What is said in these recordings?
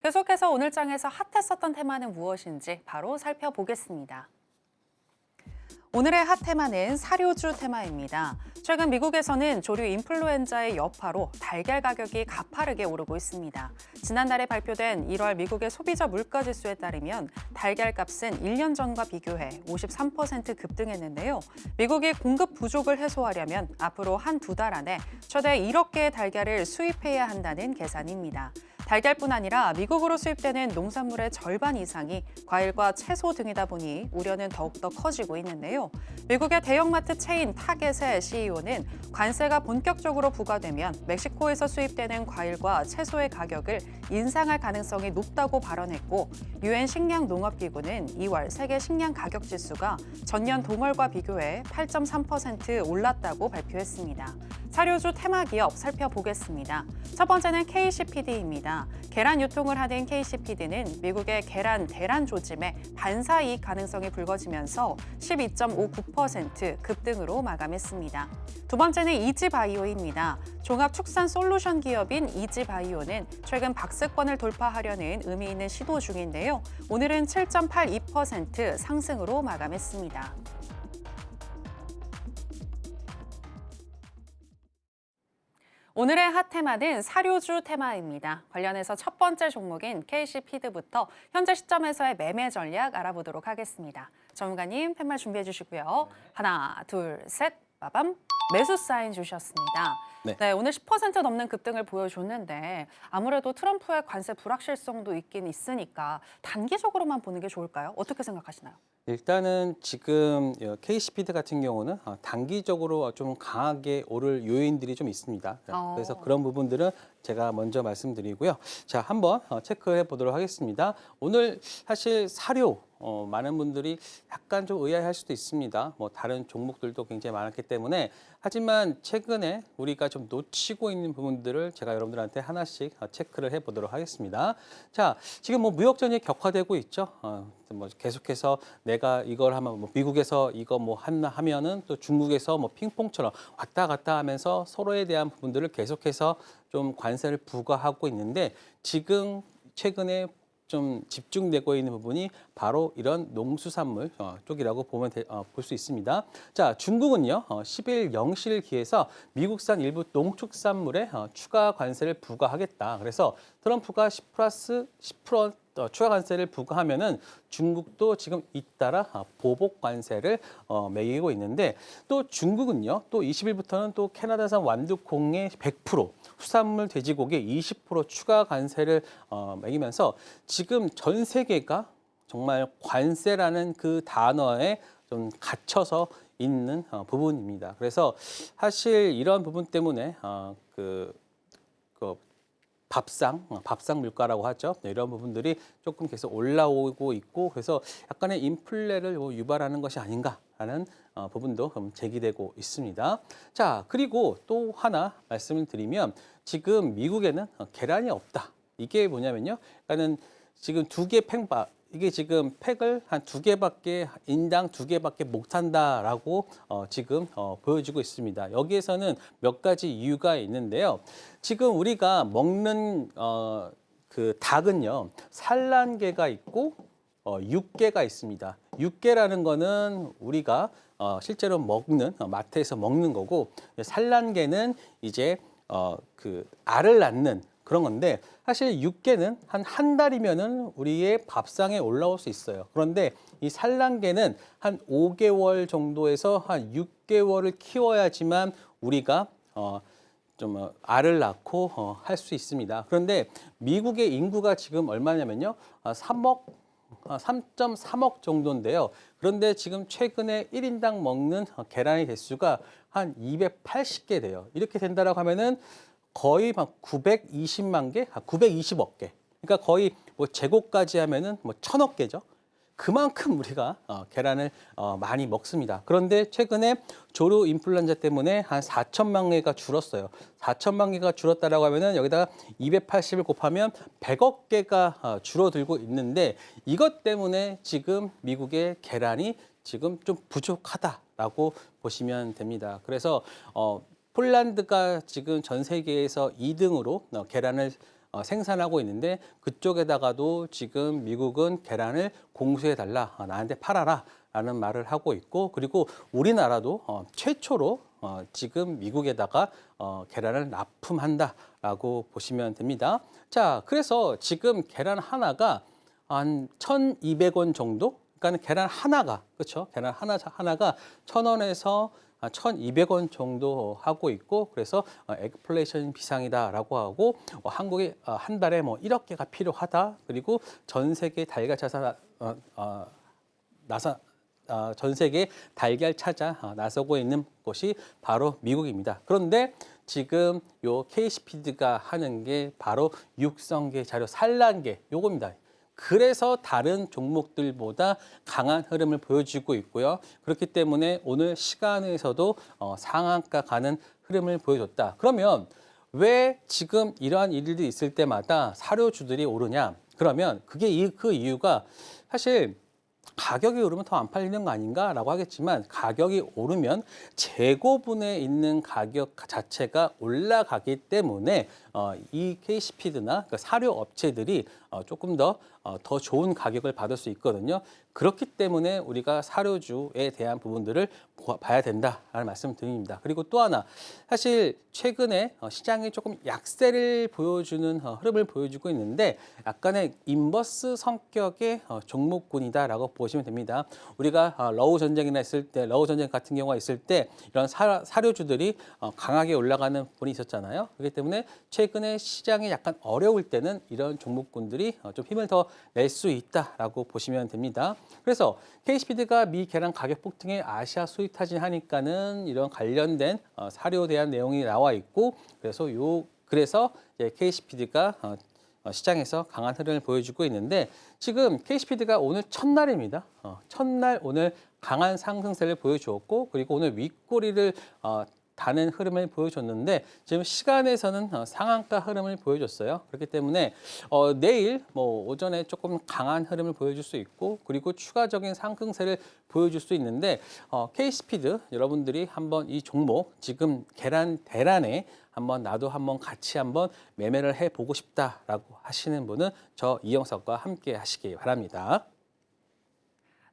계속해서 오늘 장에서 핫했었던 테마는 무엇인지 바로 살펴보겠습니다. 오늘의 핫 테마는 사료주 테마입니다. 최근 미국에서는 조류 인플루엔자의 여파로 달걀 가격이 가파르게 오르고 있습니다. 지난달에 발표된 1월 미국의 소비자 물가지수에 따르면 달걀 값은 1년 전과 비교해 53% 급등했는데요. 미국이 공급 부족을 해소하려면 앞으로 한두 달 안에 최대 1억 개의 달걀을 수입해야 한다는 계산입니다. 달걀뿐 아니라 미국으로 수입되는 농산물의 절반 이상이 과일과 채소 등이다 보니 우려는 더욱더 커지고 있는데요. 미국의 대형마트 체인 타겟의 CEO는 관세가 본격적으로 부과되면 멕시코에서 수입되는 과일과 채소의 가격을 인상할 가능성이 높다고 발언했고, 유엔 식량농업기구는 2월 세계 식량 가격 지수가 전년 동월과 비교해 8.3% 올랐다고 발표했습니다. 사료주 테마 기업 살펴보겠습니다. 첫 번째는 KCPD입니다. 계란 유통을 하는 KCPD는 미국의 계란 대란 조짐에 반사 이익 가능성이 불거지면서 12.59% 급등으로 마감했습니다. 두 번째는 이지바이오입니다. 종합축산 솔루션 기업인 이지바이오는 최근 박스권을 돌파하려는 의미 있는 시도 중인데요. 오늘은 7.82% 상승으로 마감했습니다. 오늘의 핫 테마는 사료주 테마입니다. 관련해서 첫 번째 종목인 KC피드부터 현재 시점에서의 매매 전략 알아보도록 하겠습니다. 전문가님 팻말 준비해 주시고요. 하나, 둘, 셋, 빠밤. 매수 사인 주셨습니다. 네, 오늘 10% 넘는 급등을 보여줬는데 아무래도 트럼프의 관세 불확실성도 있긴 있으니까 단기적으로만 보는 게 좋을까요? 어떻게 생각하시나요? 일단은 지금 KC피드 같은 경우는 단기적으로 좀 강하게 오를 요인들이 좀 있습니다. 그래서 그런 부분들은 제가 먼저 말씀드리고요. 자, 한번 체크해 보도록 하겠습니다. 오늘 사실 사료 많은 분들이 약간 좀 의아해할 수도 있습니다. 뭐 다른 종목들도 굉장히 많았기 때문에, 하지만 최근에 우리가 좀 놓치고 있는 부분들을 제가 여러분들한테 하나씩 체크를 해보도록 하겠습니다. 자, 지금 뭐 무역전이 격화되고 있죠. 뭐 계속해서 내가 이걸 하면 뭐 미국에서 이거 뭐 하면은 또 중국에서 뭐 핑퐁처럼 왔다 갔다 하면서 서로에 대한 부분들을 계속해서 좀 관세를 부과하고 있는데, 지금 최근에 좀 집중되고 있는 부분이 바로 이런 농수산물 쪽이라고 보면 볼 수 있습니다. 자, 중국은요, 10일 0시를 기해서 미국산 일부 농축산물에 추가 관세를 부과하겠다. 그래서 트럼프가 10% 추가 관세를 부과하면은 중국도 지금 잇따라 보복 관세를 매기고 있는데, 또 중국은요, 또 20일부터는 또 캐나다산 완두콩의 100%, 수산물 돼지고기에 20% 추가 관세를 매기면서 지금 전 세계가 정말 관세라는 그 단어에 좀 갇혀서 있는 부분입니다. 그래서 사실 이런 부분 때문에 그 밥상 물가라고 하죠. 이런 부분들이 조금 계속 올라오고 있고, 그래서 약간의 인플레를 유발하는 것이 아닌가라는 부분도 제기되고 있습니다. 자, 그리고 또 하나 말씀을 드리면, 지금 미국에는 계란이 없다. 이게 뭐냐면요, 그러니까는 지금 이게 지금 팩을 한 인당 두 개밖에 못 한다라고 지금 보여지고 있습니다. 여기에서는 몇 가지 이유가 있는데요. 지금 우리가 먹는 그 닭은요, 산란계가 있고 육계가 있습니다. 육계라는 거는 우리가 실제로 마트에서 먹는 거고, 산란계는 이제 그 알을 낳는 그런 건데, 사실 육계는 한 달이면은 우리의 밥상에 올라올 수 있어요. 그런데 이 산란계는 한 5개월 정도에서 한 6개월을 키워야지만 우리가 좀 알을 낳고 할 수 있습니다. 그런데 미국의 인구가 지금 얼마냐면요, 3.3억 정도인데요. 그런데 지금 최근에 1인당 먹는 계란의 개수가 한 280개 돼요. 이렇게 된다라고 하면은 거의 막 920만 개, 920억 개. 그러니까 거의 뭐 제곱까지 하면은 뭐 1000억 개죠. 그만큼 우리가 계란을 많이 먹습니다. 그런데 최근에 조류 인플루엔자 때문에 한 4천만 개가 줄었어요. 4천만 개가 줄었다라고 하면은 여기다가 280을 곱하면 100억 개가 줄어들고 있는데, 이것 때문에 지금 미국의 계란이 지금 좀 부족하다라고 보시면 됩니다. 그래서 폴란드가 지금 전 세계에서 2등으로 계란을 생산하고 있는데 그쪽에다가도 지금 미국은 계란을 공수해달라, 나한테 팔아라 라는 말을 하고 있고 그리고 우리나라도 최초로 지금 미국에다가 계란을 납품한다라고 보시면 됩니다. 자, 그래서 지금 계란 하나가 한 1,200원 정도? 그러니까 계란 하나가, 그렇죠? 계란 하나가 1,000원에서 1,200원 정도 하고 있고 그래서 에그플레이션 비상이다라고 하고 한국에 한 달에 뭐 1억 개가 필요하다. 그리고 전 세계 달걀 찾아 전 세계 달걀 찾아 나서고 있는 곳이 바로 미국입니다. 그런데 지금 요 KCPD가 하는 게 바로 육성계, 자료 산란계 요겁니다. 그래서 다른 종목들보다 강한 흐름을 보여주고 있고요. 그렇기 때문에 오늘 시간에서도 상한가 가는 흐름을 보여줬다. 그러면 왜 지금 이러한 일들이 있을 때마다 사료주들이 오르냐? 그러면 그 이유가 사실 가격이 오르면 더 안 팔리는 거 아닌가라고 하겠지만 가격이 오르면 재고분에 있는 가격 자체가 올라가기 때문에 이 KCPD나 그 사료 업체들이 조금 더 좋은 가격을 받을 수 있거든요. 그렇기 때문에 우리가 사료주에 대한 부분들을 봐야 된다라는 말씀 드립니다. 그리고 또 하나 사실 최근에 시장이 조금 약세를 보여주는 흐름을 보여주고 있는데 약간의 인버스 성격의 종목군이다라고 보시면 됩니다. 우리가 러우 전쟁이나 있을 때 러우 전쟁 같은 경우가 있을 때 이런 사료주들이 강하게 올라가는 부분이 있었잖아요. 그렇기 때문에 최근에 시장이 약간 어려울 때는 이런 종목군들이 좀 힘을 더 낼 수 있다라고 보시면 됩니다. 그래서 KCPD가 미 계란 가격 폭등에 아시아 수입 타진하니까는 이런 관련된 사료에 대한 내용이 나와 있고 그래서 KCPD가 시장에서 강한 흐름을 보여주고 있는데 지금 KCPD가 오늘 첫날입니다. 첫날 오늘 강한 상승세를 보여주었고 그리고 오늘 윗꼬리를 다는 흐름을 보여줬는데 지금 시간에서는 상한가 흐름을 보여줬어요. 그렇기 때문에 내일 뭐 오전에 조금 강한 흐름을 보여줄 수 있고 그리고 추가적인 상승세를 보여줄 수 있는데 KCPD 여러분들이 한번 이 종목 지금 대란에 나도 한번 같이 한번 매매를 해보고 싶다라고 하시는 분은 저 이영석과 함께 하시기 바랍니다.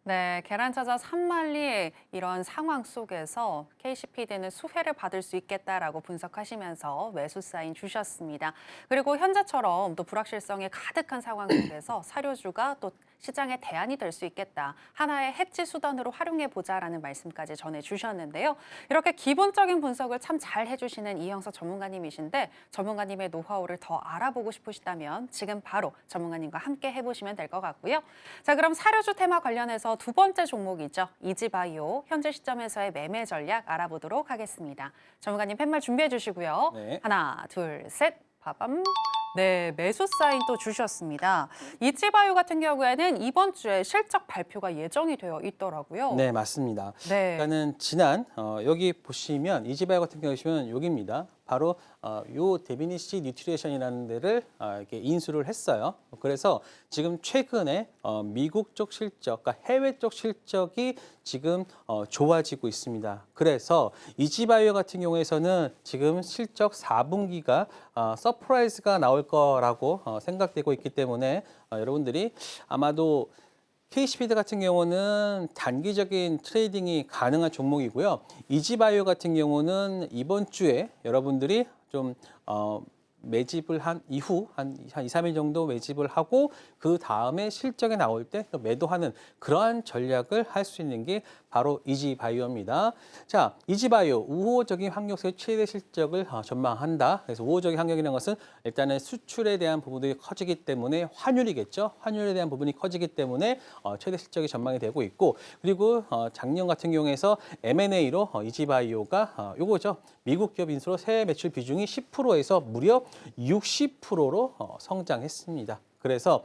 네, 계란 찾아 산말리 이런 상황 속에서 KCPD는 수혜를 받을 수 있겠다라고 분석하시면서 매수 사인 주셨습니다. 그리고 현재처럼 또 불확실성이 가득한 상황 속에서 사료주가 또 시장의 대안이 될 수 있겠다. 하나의 해지 수단으로 활용해 보자라는 말씀까지 전해주셨는데요. 이렇게 기본적인 분석을 참 잘 해주시는 이영석 전문가님이신데 전문가님의 노하우를 더 알아보고 싶으시다면 지금 바로 전문가님과 함께 해보시면 될 것 같고요. 자, 그럼 사료주 테마 관련해서 두 번째 종목이죠. 이지바이오 현재 시점에서의 매매 전략 알아보도록 하겠습니다. 전문가님 팻말 준비해 주시고요. 네. 하나, 둘, 셋, 빠밤. 네, 매수 사인 또 주셨습니다. 이지바이오 같은 경우에는 이번 주에 실적 발표가 예정이 되어 있더라고요. 네, 맞습니다. 네. 그러니까는 지난 여기 보시면 이지바이오 같은 경우 보시면 여기입니다. 바로 요 데비니시 뉴트리션이라는 데를 이렇게 인수를 했어요. 그래서 지금 최근에 미국 쪽 실적, 그러니까 해외 쪽 실적이 지금 좋아지고 있습니다. 그래서 이지바이오 같은 경우에서는 지금 실적 4분기가 서프라이즈가 나올 거라고 생각되고 있기 때문에 여러분들이 아마도 KCPD 같은 경우는 단기적인 트레이딩이 가능한 종목이고요. 이지바이오 같은 경우는 이번 주에 여러분들이 좀 매집을 한 이후 한 2, 3일 정도 매집을 하고 그 다음에 실적이 나올 때 또 매도하는 그러한 전략을 할 수 있는 게 바로 이지바이오입니다. 자, 이지바이오 우호적인 환경에서의 최대 실적을 전망한다. 그래서 우호적인 환경이라는 것은 일단은 수출에 대한 부분들이 커지기 때문에 환율이겠죠. 환율에 대한 부분이 커지기 때문에 최대 실적이 전망이 되고 있고 그리고 작년 같은 경우에서 M&A로 이지바이오가 요거죠. 미국 기업 인수로 세해 매출 비중이 10%에서 무려 60%로 성장했습니다. 그래서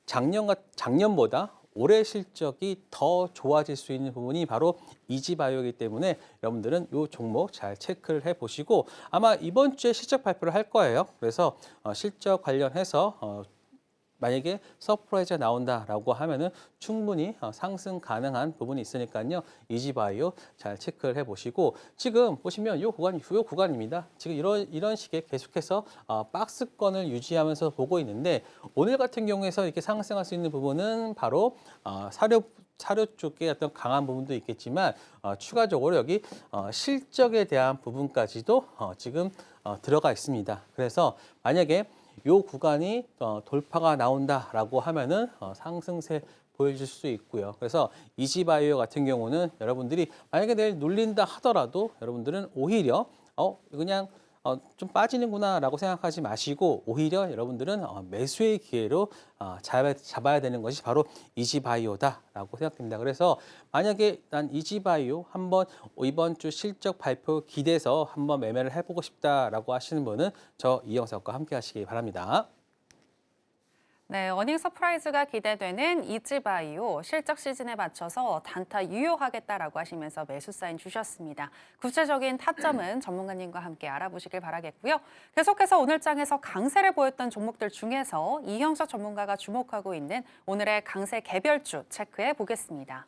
작년보다 올해 실적이 더 좋아질 수 있는 부분이 바로 이지바이오이기 때문에 여러분들은 이 종목 잘 체크를 해보시고 아마 이번 주에 실적 발표를 할 거예요. 그래서 실적 관련해서 만약에 서프라이즈가 나온다라고 하면은 충분히 상승 가능한 부분이 있으니까요. 이지바이오 잘 체크를 해보시고 지금 보시면 요 구간입니다. 지금 이런 식의 계속해서 박스권을 유지하면서 보고 있는데 오늘 같은 경우에서 이렇게 상승할 수 있는 부분은 바로 사료 쪽에 어떤 강한 부분도 있겠지만 추가적으로 여기 실적에 대한 부분까지도 지금 들어가 있습니다. 그래서 만약에 이 구간이 돌파가 나온다라고 하면은 상승세 보여줄 수 있고요. 그래서 이지바이오 같은 경우는 여러분들이 만약에 내일 눌린다 하더라도 여러분들은 오히려 그냥 좀 빠지는구나라고 생각하지 마시고 오히려 여러분들은 매수의 기회로 잡아야 되는 것이 바로 이지바이오다라고 생각됩니다. 그래서 만약에 난 이지바이오 한번 이번 주 실적 발표 기대서 한번 매매를 해보고 싶다라고 하시는 분은 저 이영석과 함께 하시기 바랍니다. 네, 어닝 서프라이즈가 기대되는 이지바이오 실적 시즌에 맞춰서 단타 유효하겠다라고 하시면서 매수 사인 주셨습니다. 구체적인 타점은 전문가님과 함께 알아보시길 바라겠고요. 계속해서 오늘 장에서 강세를 보였던 종목들 중에서 이형석 전문가가 주목하고 있는 오늘의 강세 개별주 체크해 보겠습니다.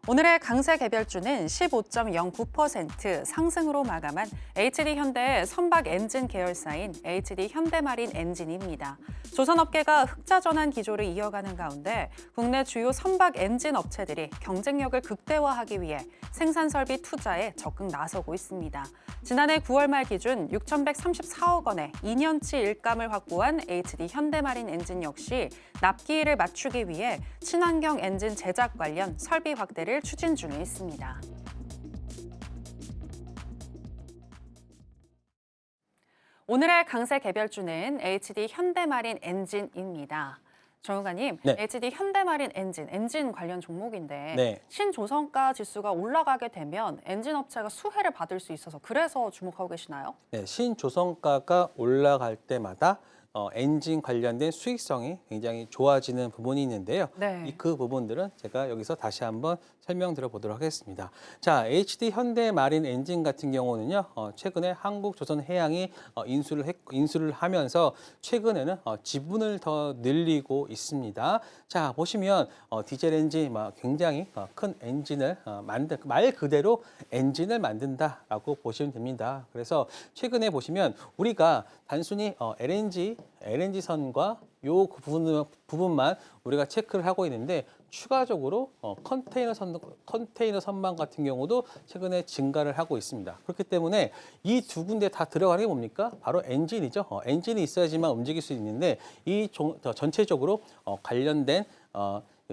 오늘의 강세 개별주는 15.09% 상승으로 마감한 HD현대의 선박 엔진 계열사인 HD현대마린 엔진입니다. 조선업계가 흑자 전환 기조를 이어가는 가운데 국내 주요 선박 엔진 업체들이 경쟁력을 극대화하기 위해 생산 설비 투자에 적극 나서고 있습니다. 지난해 9월 말 기준 6,134억 원의 2년치 일감을 확보한 HD현대마린 엔진 역시 납기일을 맞추기 위해 친환경 엔진 제작 관련 설비 확대를 추진 중에 있습니다. 오늘의 강세 개별주는 HD 현대마린 엔진입니다. 정우가님, 네. HD 현대마린 엔진 관련 종목인데 네. 신조선가 지수가 올라가게 되면 엔진 업체가 수혜를 받을 수 있어서 그래서 주목하고 계시나요? 네, 신조선가가 올라갈 때마다 엔진 관련된 수익성이 굉장히 좋아지는 부분이 있는데요. 네. 그 부분들은 제가 여기서 다시 한번 설명드려 보도록 하겠습니다. 자, HD 현대마린 엔진 같은 경우는요, 최근에 한국조선해양이 인수를 하면서 최근에는 지분을 더 늘리고 있습니다. 자, 보시면 디젤 엔진 굉장히 큰 엔진을 말 그대로 엔진을 만든다라고 보시면 됩니다. 그래서 최근에 보시면 우리가 단순히 LNG선과 요 부분만 우리가 체크를 하고 있는데 추가적으로 컨테이너 선박 같은 경우도 최근에 증가를 하고 있습니다. 그렇기 때문에 이 두 군데 다 들어가는 게 뭡니까? 바로 엔진이죠. 엔진이 있어야지만 움직일 수 있는데 전체적으로 관련된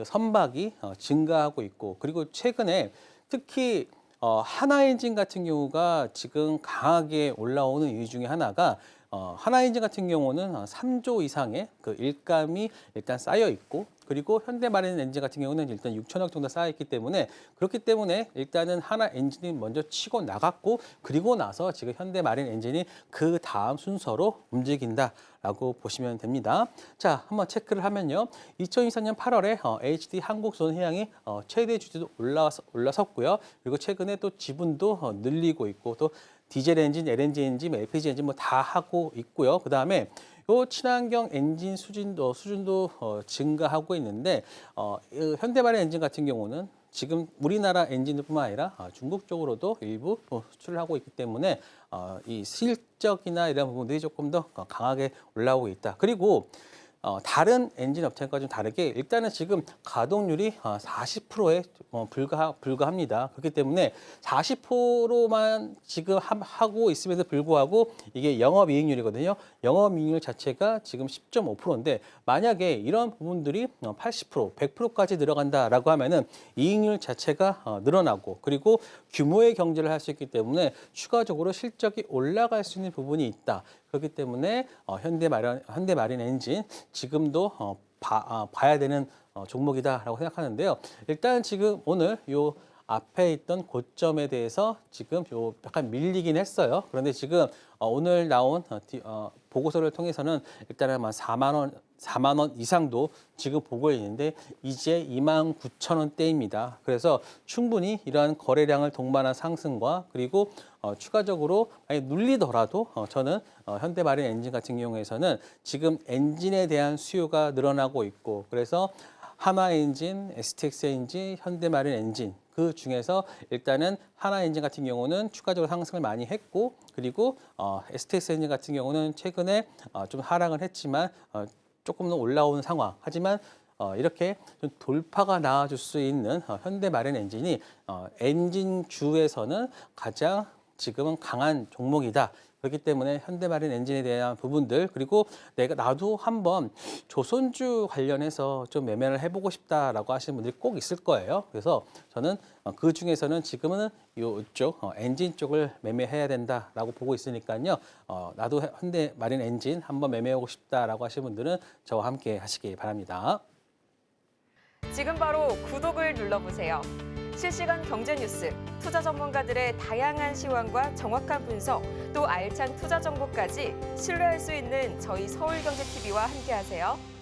선박이 증가하고 있고 그리고 최근에 특히 하나엔진 같은 경우가 지금 강하게 올라오는 이유 중에 하나가 하나엔진 같은 경우는 3조 이상의 그 일감이 일단 쌓여 있고 그리고 현대마린 엔진 같은 경우는 일단 6천억 정도 쌓여 있기 때문에 그렇기 때문에 일단은 하나 엔진이 먼저 치고 나갔고 그리고 나서 지금 현대마린 엔진이 그 다음 순서로 움직인다라고 보시면 됩니다. 자, 한번 체크를 하면요. 2024년 8월에 HD 한국조선해양이 최대 주주도 올라섰고요. 그리고 최근에 또 지분도 늘리고 있고 또 디젤 엔진, LNG 엔진, LPG 엔진 뭐 다 하고 있고요. 그 다음에 요 친환경 엔진 수준도 증가하고 있는데 현대마린 엔진 같은 경우는 지금 우리나라 엔진뿐만 아니라 중국 쪽으로도 일부 수출을 하고 있기 때문에 이 실적이나 이런 부분들이 조금 더 강하게 올라오고 있다. 그리고 다른 엔진 업체과 좀 다르게 일단은 지금 가동률이 40%에 불과합니다. 그렇기 때문에 40%만 지금 하고 있음에도 불구하고 이게 영업이익률이거든요. 영업이익률 자체가 지금 10.5%인데 만약에 이런 부분들이 80%, 100%까지 들어간다라고 하면은 이익률 자체가 늘어나고 그리고 규모의 경제를 할 수 있기 때문에 추가적으로 실적이 올라갈 수 있는 부분이 있다. 그렇기 때문에 현대마린 엔진 지금도 봐야 되는 종목이다라고 생각하는데요. 일단 지금 오늘 요 앞에 있던 고점에 대해서 지금 요 약간 밀리긴 했어요. 그런데 지금 오늘 나온 보고서를 통해서는 일단은 4만 원 이상도 지금 보고 있는데 이제 29,000원대입니다. 그래서 충분히 이러한 거래량을 동반한 상승과 그리고 추가적으로 만약 눌리더라도 저는 현대마린 엔진 같은 경우에서는 지금 엔진에 대한 수요가 늘어나고 있고 그래서 하나 엔진, STX 엔진, 현대마린 엔진 그 중에서 일단은 하나 엔진 같은 경우는 추가적으로 상승을 많이 했고 그리고 STX 엔진 같은 경우는 최근에 좀 하락을 했지만 조금 더 올라오는 상황. 하지만 이렇게 좀 돌파가 나와줄 수 있는 현대마린 엔진이 엔진주에서는 가장 지금은 강한 종목이다. 그렇기 때문에 현대마린 엔진에 대한 부분들 그리고 나도 한번 조선주 관련해서 좀 매매를 해보고 싶다라고 하시는 분들이 꼭 있을 거예요. 그래서 저는 그 중에서는 지금은 이쪽 엔진 쪽을 매매해야 된다라고 보고 있으니까요. 나도 현대마린 엔진 한번 매매하고 싶다라고 하시는 분들은 저와 함께 하시기 바랍니다. 지금 바로 구독을 눌러보세요. 실시간 경제 뉴스, 투자 전문가들의 다양한 시황과 정확한 분석, 또 알찬 투자 정보까지 신뢰할 수 있는 저희 서울경제TV와 함께하세요.